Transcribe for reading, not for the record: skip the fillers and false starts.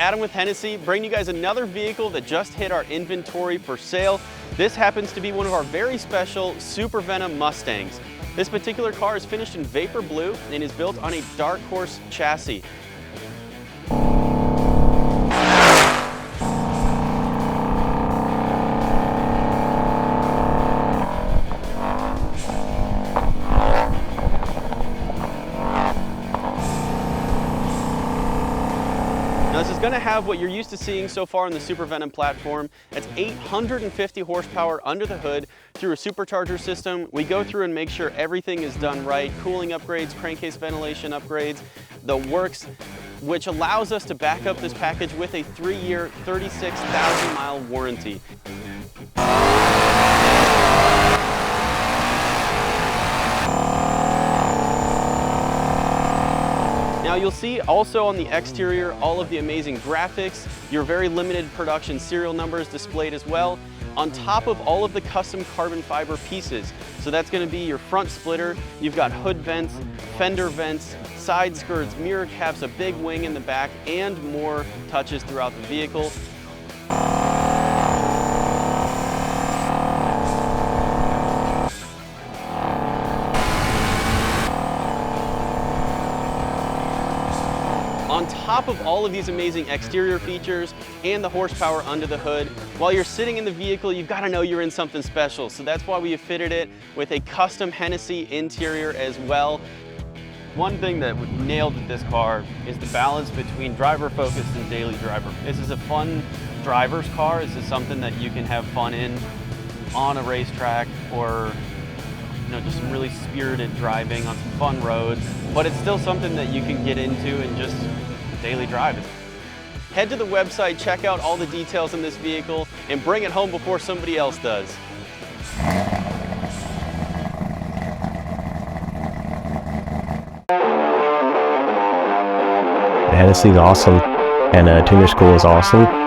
Adam with Hennessey, bringing you guys another vehicle that just hit our inventory for sale. This happens to be one of our very special Super Venom Mustangs. This particular car is finished in vapor blue and is built on a dark horse chassis. Now this is going to have what you're used to seeing so far on the Super Venom platform. It's 850 horsepower under the hood through a supercharger system. We go through and make sure everything is done right, cooling upgrades, crankcase ventilation upgrades, the works, which allows us to back up this package with a 3-year, 36,000 mile warranty. Now you'll see also on the exterior all of the amazing graphics, your very limited production serial numbers displayed as well, on top of all of the custom carbon fiber pieces. So that's going to be your front splitter, you've got hood vents, fender vents, side skirts, mirror caps, a big wing in the back, and more touches throughout the vehicle. On top of all of these amazing exterior features and the horsepower under the hood, while you're sitting in the vehicle, you've got to know you're in something special. So that's why we have fitted it with a custom Hennessey interior as well. One thing that we nailed with this car is the balance between driver focus and daily driver. This is a fun driver's car. This is something that you can have fun in on a racetrack or just some really spirited driving on some fun roads, but it's still something that you can get into and just daily drive. Head to the website, check out all the details in this vehicle, and bring it home before somebody else does. Hennessey's awesome, and tuner school is awesome.